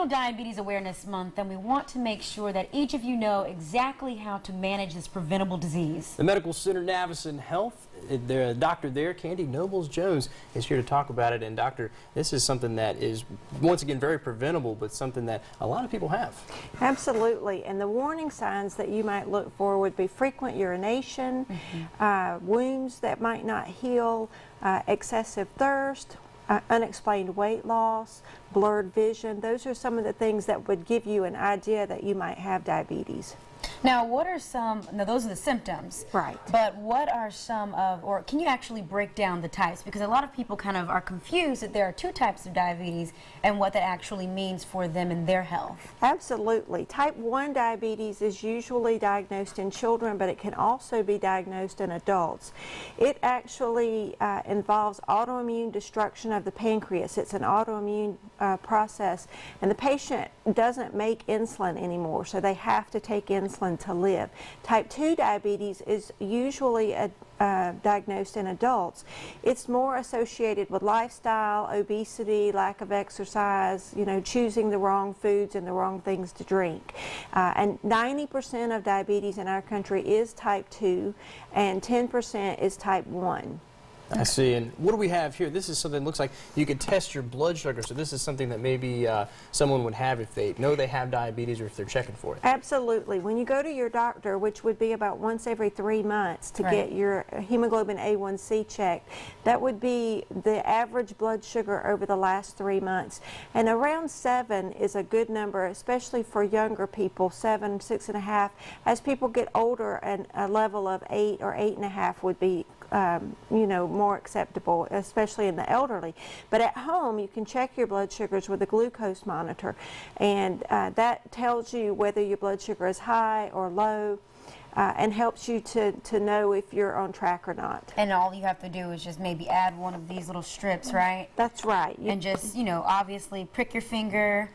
Diabetes Awareness Month, and we want to make sure that each of you know exactly how to manage this preventable disease. The Medical Center Navicent Health, the doctor there, Candi Jones, is here to talk about it. And doctor, this is something that is, once again, very preventable, but something that a lot of people have. Absolutely. And the warning signs that you might look for would be frequent urination, wounds that might not heal, excessive thirst, unexplained weight loss, blurred vision. Those are some of the things that would give you an idea that you might have diabetes. Now, what are some, now those are the symptoms. Right. But what are some of, or can you actually break down the types? Because a lot of people kind of are confused that there are two types of diabetes and what that actually means for them and their health. Absolutely. Type 1 diabetes is usually diagnosed in children, but it can also be diagnosed in adults. It actually involves autoimmune destruction of the pancreas. It's an autoimmune process, and the patient doesn't make insulin anymore, so they have to take insulin to live. Type 2 diabetes is usually diagnosed in adults. It's more associated with lifestyle, obesity, lack of exercise, choosing the wrong foods and the wrong things to drink. And 90% of diabetes in our country is type 2 and 10% is type 1. I see. And what do we have here? This is something that looks like you could test your blood sugar. So this is something that maybe someone would have if they know they have diabetes or if they're checking for it. Absolutely. When you go to your doctor, which would be about once every 3 months to get your hemoglobin A1C checked, that would be the average blood sugar over the last 3 months. And around 7 is a good number, especially for younger people, 7, 6.5. As people get older, and a level of 8 or 8.5 would be more acceptable, especially in the elderly. But at home, you can check your blood sugars with a glucose monitor, and that tells you whether your blood sugar is high or low, and helps you to know if you're on track or not. And all you have to do is just maybe add one of these little strips, right? That's right. And just, obviously prick your finger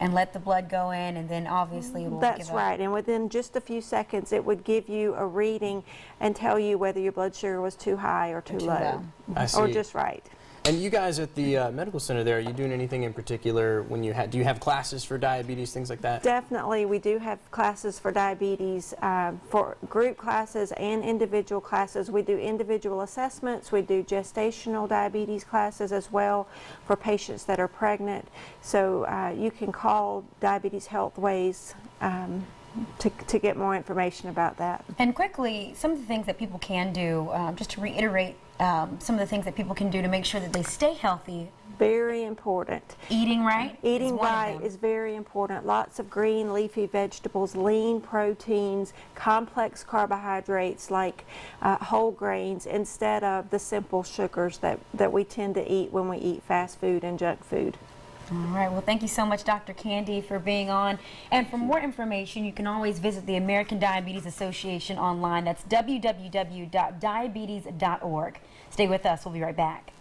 and let the blood go in, and then obviously it will That's right. And within just a few seconds, it would give you a reading and tell you whether your blood sugar was too high or too low. I see. Or just right. And you guys at the medical center there, are you doing anything in particular when you do you have classes for diabetes, things like that? Definitely. We do have classes for diabetes, for group classes and individual classes. We do individual assessments. We do gestational diabetes classes as well for patients that are pregnant. So you can call Diabetes Healthways to get more information about that. And quickly, some of the things that people can do, just to reiterate, some of the things that people can do to make sure that they stay healthy. Very important. Eating right? Eating right is very important. Lots of green leafy vegetables, lean proteins, complex carbohydrates like whole grains instead of the simple sugars that we tend to eat when we eat fast food and junk food. All right. Well, thank you so much, Dr. Candi, for being on. And for more information, you can always visit the American Diabetes Association online. That's www.diabetes.org. Stay with us. We'll be right back.